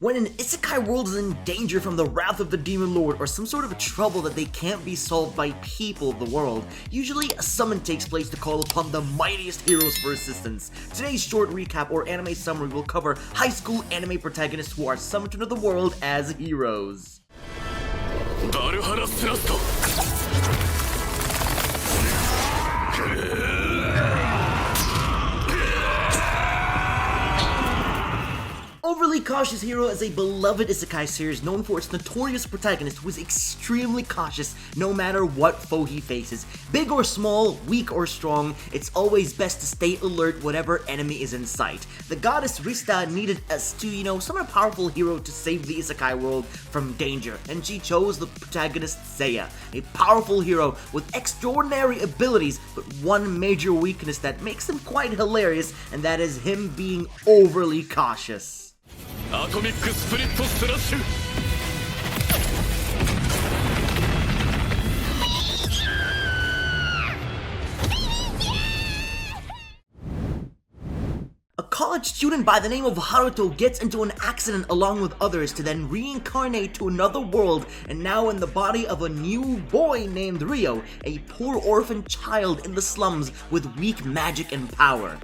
When an isekai world is in danger from the wrath of the demon lord or some sort of trouble that they can't be solved by people of the world, usually a summon takes place to call upon the mightiest heroes for assistance. Today's short recap or anime summary will cover high school anime protagonists who are summoned into the world as heroes. Overly Cautious Hero is a beloved isekai series known for its notorious protagonist who is extremely cautious no matter what foe he faces. Big or small, weak or strong, it's always best to stay alert whatever enemy is in sight. The goddess Rista needed us to, summon a powerful hero to save the isekai world from danger, and she chose the protagonist Seiya, a powerful hero with extraordinary abilities, but one major weakness that makes him quite hilarious, and that is him being overly cautious. Atomic Split Slash! A college student by the name of Haruto gets into an accident along with others to then reincarnate to another world, and now in the body of a new boy named Ryo, a poor orphan child in the slums with weak magic and power.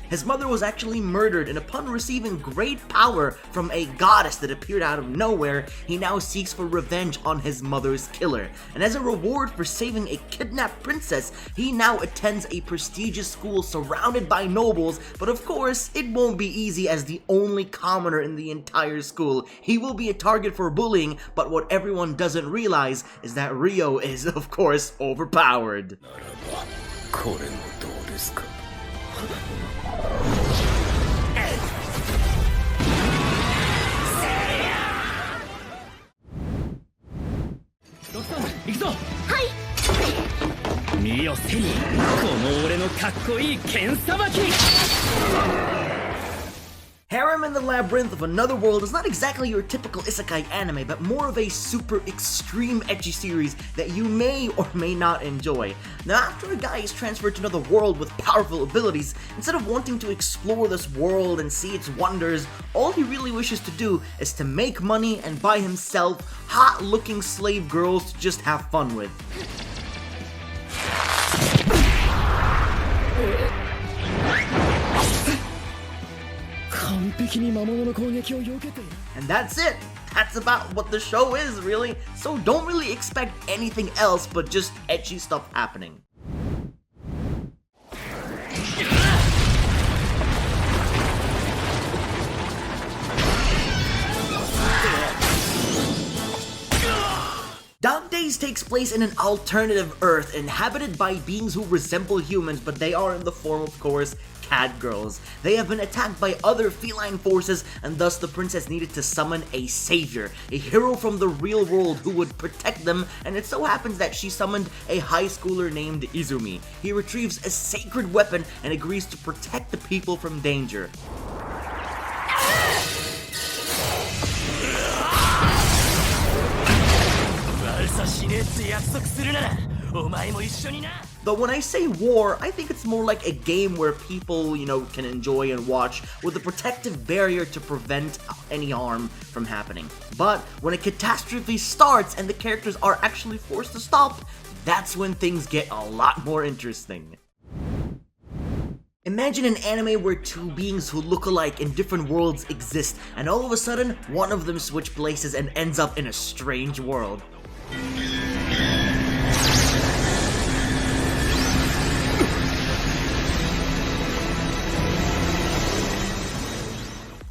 His mother was actually murdered, and upon receiving great power from a goddess that appeared out of nowhere, he now seeks for revenge on his mother's killer. And as a reward for saving a kidnapped princess, he now attends a prestigious school surrounded by nobles, but of course, it won't be easy as the only commoner in the entire school. He will be a target for bullying, but what everyone doesn't realize is that Ryo is, of course, overpowered. Harem in the Labyrinth of Another World is not exactly your typical isekai anime, but more of a super extreme ecchi series that you may or may not enjoy. Now, after a guy is transferred to another world with powerful abilities, instead of wanting to explore this world and see its wonders, all he really wishes to do is to make money and buy himself hot-looking slave girls to just have fun with. And that's it. That's about what the show is, really. So don't really expect anything else but just ecchi stuff happening. Dog Days takes place in an alternative Earth inhabited by beings who resemble humans, but they are in the form, of course, cat girls. They have been attacked by other feline forces, and thus the princess needed to summon a savior, a hero from the real world who would protect them, and it so happens that she summoned a high schooler named Izumi. He retrieves a sacred weapon and agrees to protect the people from danger. Though when I say war, I think it's more like a game where people, can enjoy and watch with a protective barrier to prevent any harm from happening. But when a catastrophe starts and the characters are actually forced to stop, that's when things get a lot more interesting. Imagine an anime where two beings who look alike in different worlds exist, and all of a sudden, one of them switches places and ends up in a strange world.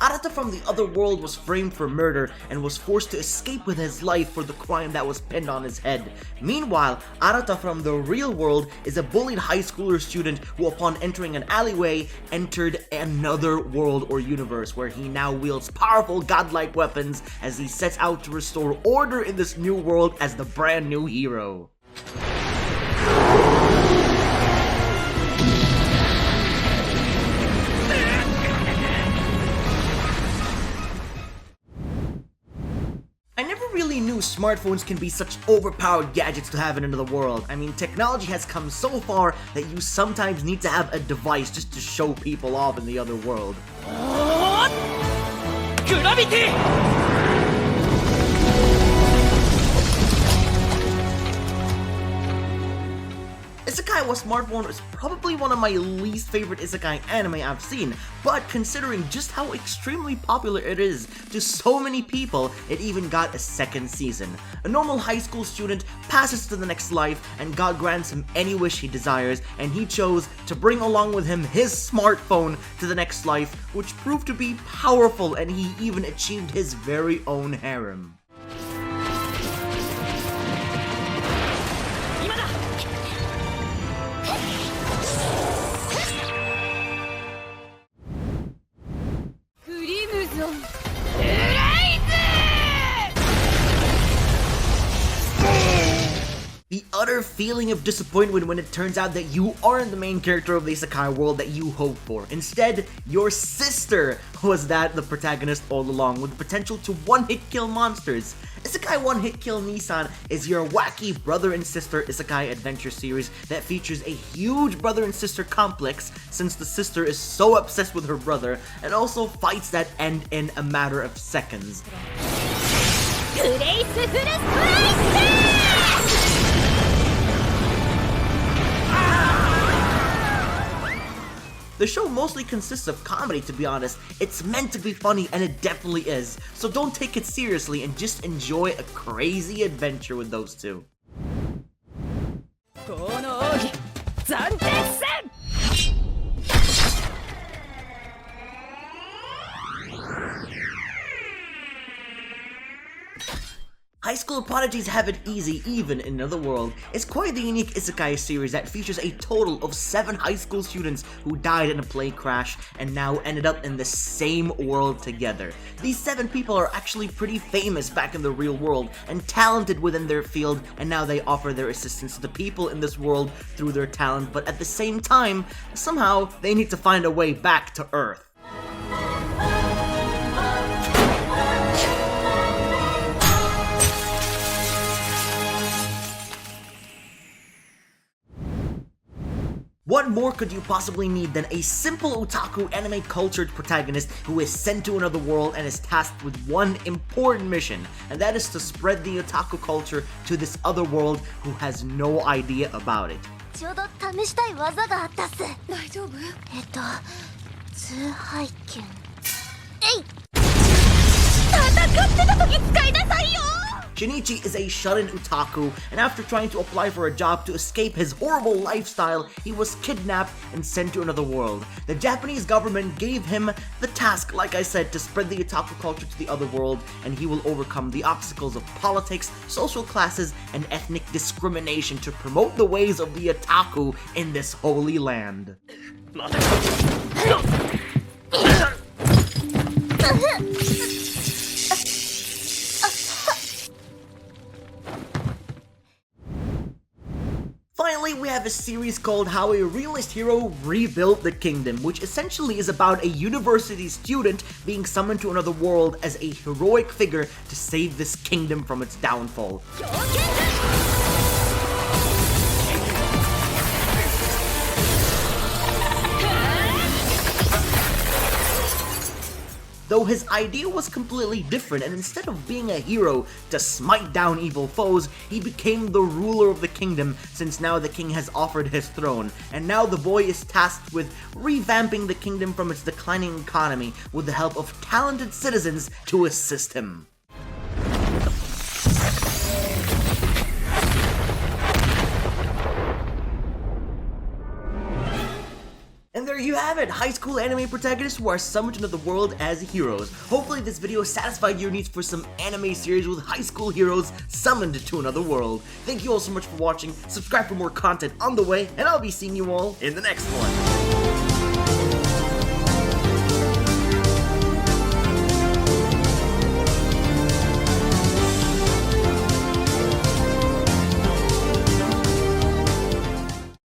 Arata from the other world was framed for murder and was forced to escape with his life for the crime that was pinned on his head. Meanwhile, Arata from the real world is a bullied high schooler student who, upon entering an alleyway, entered another world or universe where he now wields powerful godlike weapons as he sets out to restore order in this new world as the brand new hero. knew smartphones can be such overpowered gadgets to have in another world? I mean, technology has come so far that you sometimes need to have a device just to show people off in the other world. Gravity! Isekai wa Smartphone is probably one of my least favorite isekai anime I've seen, but considering just how extremely popular it is to so many people, it even got a second season. A normal high school student passes to the next life, and God grants him any wish he desires, and he chose to bring along with him his smartphone to the next life, which proved to be powerful, and he even achieved his very own harem. The utter feeling of disappointment when it turns out that you aren't the main character of the isekai world that you hoped for. Instead, your sister was the protagonist all along, with the potential to one-hit kill monsters. Isekai One Hit Kill Neesan is your wacky brother and sister isekai adventure series that features a huge brother and sister complex, since the sister is so obsessed with her brother, and also fights that end in a matter of seconds. The show mostly consists of comedy, to be honest. It's meant to be funny, and it definitely is. So don't take it seriously and just enjoy a crazy adventure with those two. High School Prodigies Have It Easy Even in Another World is quite the unique isekai series that features a total of 7 high school students who died in a plane crash and now ended up in the same world together. These 7 people are actually pretty famous back in the real world and talented within their field, and now they offer their assistance to the people in this world through their talent, but at the same time, somehow they need to find a way back to Earth. What more could you possibly need than a simple otaku anime cultured protagonist who is sent to another world and is tasked with one important mission, and that is to spread the otaku culture to this other world who has no idea about it. ちょうど試したい技があったっす。大丈夫？通拝剣。えい！戦ってた時使いなさいよ！ Shinichi is a shut-in otaku, and after trying to apply for a job to escape his horrible lifestyle, he was kidnapped and sent to another world. The Japanese government gave him the task, like I said, to spread the otaku culture to the other world, and he will overcome the obstacles of politics, social classes, and ethnic discrimination to promote the ways of the otaku in this holy land. Finally, we have a series called How a Realist Hero Rebuilt the Kingdom, which essentially is about a university student being summoned to another world as a heroic figure to save this kingdom from its downfall. Though his idea was completely different, and instead of being a hero to smite down evil foes, he became the ruler of the kingdom, since now the king has offered his throne, and now the boy is tasked with revamping the kingdom from its declining economy with the help of talented citizens to assist him. And there you have it, high school anime protagonists who are summoned into the world as heroes. Hopefully this video satisfied your needs for some anime series with high school heroes summoned to another world. Thank you all so much for watching, subscribe for more content on the way, and I'll be seeing you all in the next one.